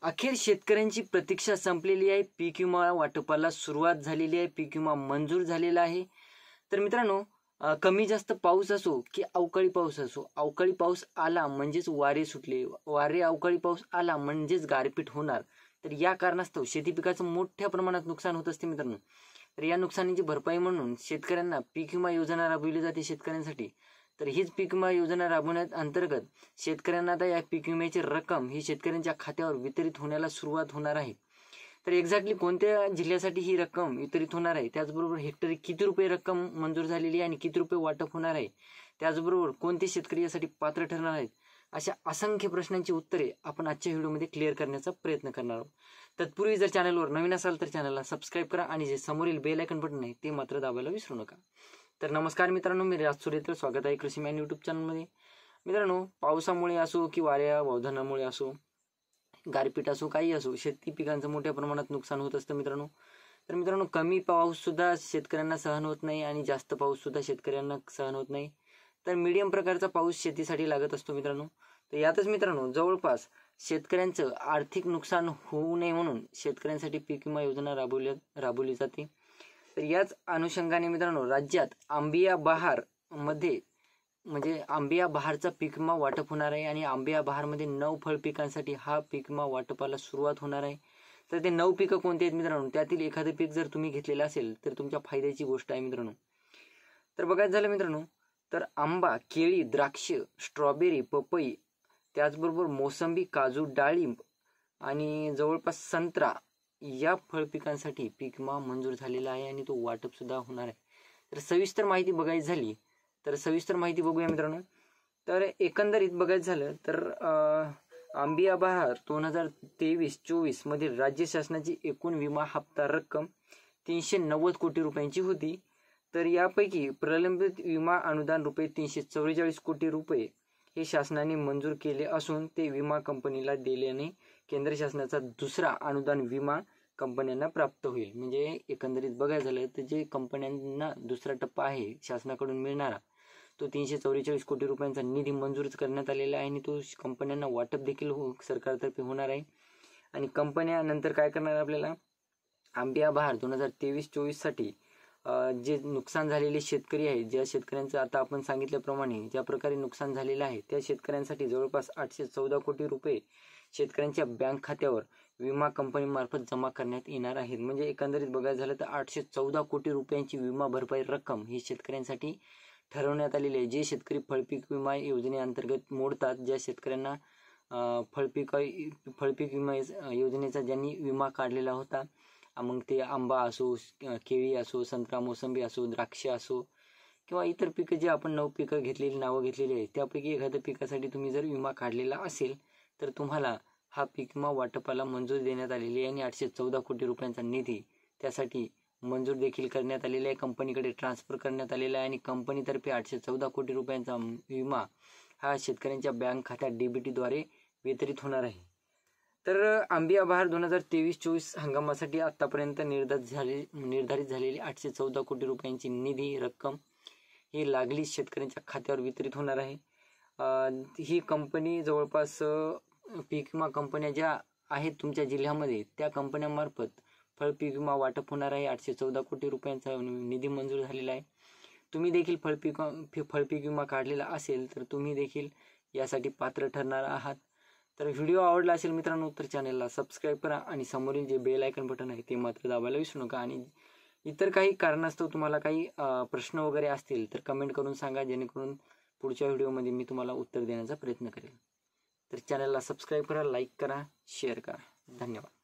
अखेर शेतकऱ्यांची प्रतीक्षा संपलेली आहे। पीक विमा वाटपाला सुरुवात झालेली आहे। पीक विमा मंजूर झालेला आहे। तर मित्रांनो, कमी जास्त पाऊस असो की अवकाळी पाऊस असो, अवकाळी पाऊस आला म्हणजेच वारे सुटले, अवकाळी पाऊस आला म्हणजेच गारपीट होणार। तर या कारणास्तव शेती पिकाचं मोठ्या प्रमाणात नुकसान होत असते मित्रांनो। तर या नुकसानीची भरपाई म्हणून शेतकऱ्यांना पीक विमा योजना राबविली जाते शेतकऱ्यांसाठी। तर हीच पीक विमा योजना राबवण्यात अंतर्गत शेतकऱ्यांना आता या पीक विम्याची रक्कम ही शेतकऱ्यांच्या खात्यावर वितरित होण्याला सुरुवात होणार आहे। तर एक्झॅक्टली कोणत्या जिल्ह्यासाठी ही रक्कम वितरित होणार आहे, त्याचबरोबर हेक्टरी किती रुपये रक्कम मंजूर झालेली आहे आणि किती रुपये वाटप होणार आहे, त्याचबरोबर कोणते शेतकरी यासाठी पात्र ठरणार आहेत, अशा असंख्य प्रश्नांची उत्तरे आपण आजच्या व्हिडिओमध्ये क्लिअर करण्याचा प्रयत्न करणार आहोत। तत्पूर्वी जर चॅनलवर नवीन असाल तर चॅनलला सबस्क्राईब करा आणि जे समोरील बेल आयकॉन बटन आहे ते मात्र दाबायला विसरू नका। तर नमस्कार मित्रांनो, मी राज सुरेत्र, स्वागत आहे कृषी मॅन यूट्यूब चॅनलमध्ये। मित्रांनो, पावसामुळे असो की वाऱ्या वादळामुळे असो, गारपीट असो, काही असो, शेती पिकांचं मोठ्या प्रमाणात नुकसान होत असतं मित्रांनो। तर मित्रांनो, कमी पाऊस सुद्धा शेतकऱ्यांना सहन होत नाही आणि जास्त पाऊस सुद्धा शेतकऱ्यांना सहन होत नाही। तर मीडियम प्रकारचा पाऊस शेतीसाठी लागत असतो मित्रांनो। तर यातच मित्रांनो, जवळपास शेतकऱ्यांचं आर्थिक नुकसान होऊ नये म्हणून शेतकऱ्यांसाठी पीक विमा योजना राबवली जाते। तर याच अनुषंगाने मित्रांनो, राज्यात आंबिया बहार मध्ये म्हणजे आंबिया बहारचा पीक विमा वाटप होणार आहे आणि आंबिया बहारमध्ये 9 फळ पिकांसाठी हा पीक विमा वाटपाला सुरुवात होणार आहे। तर ते 9 पिकं कोणती आहेत मित्रांनो, त्यातील एखादं पीक जर तुम्ही घेतलेलं असेल तर तुमच्या फायद्याची गोष्ट आहे मित्रांनो। तर बघायचं झालं मित्रांनो, तर आंबा, केळी, द्राक्ष, स्ट्रॉबेरी, पपई, त्याचबरोबर मोसंबी, काजू, डाळिंब आणि जवळपास संत्रा या फळ पिकांसाठी पीक विमा मंजूर झालेला आहे आणि तो वाटप सुद्धा होणार आहे। तर सविस्तर माहिती बघायची झाली तर सविस्तर माहिती बघूया मित्रांनो। तर एकंदरीत बघायचं झालं तर आंबिया बहार 2023-24 मधील राज्य शासनाची एकूण विमा हप्ता रक्कम 390 कोटी रुपयांची होती। तर यापैकी प्रलंबित विमा अनुदान रुपये 344 कोटी रुपये हे शासनाने मंजूर केले असून ते विमा कंपनीला दिल्याने केंद्र शासनाचा दुसरा अनुदान विमा कंपन्यांना प्राप्त होईल। म्हणजे एकंदरीत बघायचं झालं तर जे कंपन्यांना दुसरा टप्पा आहे शासनाकडून मिळणारा, तो 344 कोटी रुपयांचा निधी मंजूर करण्यात आलेला आहे आणि तो कंपन्यांना वाटप देखील सरकारतर्फे होणार आहे। आणि कंपन्या नंतर काय करणार, आपल्याला आंबिया बहार 2023-24 साठी जे नुकसान झालेले शेतकरी आहेत, ज्या शेतकऱ्यांचं आता आपण सांगितल्याप्रमाणे ज्या प्रकारे नुकसान झालेलं आहे त्या शेतकऱ्यांसाठी जवळपास 814 कोटी रुपये शेतकऱ्यांच्या बँक खात्यावर विमा कंपनीमार्फत जमा करण्यात येणार आहेत। म्हणजे एकंदरीत बघायचं झालं तर 814 कोटी रुपयांची विमा भरपाई रक्कम ही शेतकऱ्यांसाठी ठरवण्यात आलेली आहे। जे शेतकरी फळपीक विमा योजनेअंतर्गत मोडतात, ज्या शेतकऱ्यांना फळपीक विमा योजनेचा ज्यांनी विमा काढलेला होता, मग ते आंबा असो, केळी असो, संत्रा, मोसंबी असो, द्राक्ष असो किंवा इतर पिकं जे आपण 9 पिकं घेतलेली नावं घेतलेली आहेत, त्यापैकी एखाद्या पिकासाठी तुम्ही जर विमा काढलेला असेल तर तुम्हाला हा पीक विमा वाटपाला मंजुरी देण्यात आलेली आहे आणि 814 कोटी रुपयांचा निधी त्यासाठी मंजूर देखील करण्यात आलेला आहे, कंपनीकडे ट्रान्सफर करण्यात आलेला आहे आणि कंपनीतर्फे 814 कोटी रुपयांचा विमा हा शेतकऱ्यांच्या बँक खात्यात डीबीटीद्वारे वितरित होणार आहे। तर आंबिया बहार 2023-24 हंगामासाठी आतापर्यंत निर्धारित झालेली 814 कोटी रुपयांची निधी रक्कम ही लागलीच शेतकऱ्यांच्या खात्यावर वितरित होणार आहे। ही कंपनी जवळपास पीक विमा कंपन्या ज्या आहेत तुमच्या जिल्ह्यामध्ये त्या कंपन्यांमार्फत फळ पीक विमा वाटप होणार आहे। 814 कोटी रुपयांचा निधी मंजूर झालेला आहे। तुम्ही देखील फळपीक विमा काढलेला असेल तर तुम्ही देखील यासाठी पात्र ठरणार आहात। तर व्हिडिओ आवडला असेल मित्रांनो तर चॅनलला सबस्क्राईब करा आणि समोरील जे बेल आयकॉन बटन आहे ते मात्र दाबायला विसरू नका। आणि इतर काही कारणास्तव तुम्हाला काही प्रश्न वगैरे असतील तर कमेंट करून सांगा, जेणेकरून पुढच्या व्हिडिओमध्ये मी तुम्हाला उत्तर देण्याचा प्रयत्न करेन। तर चॅनलला सबस्क्राईब करा, लाईक करा, शेअर करा। धन्यवाद।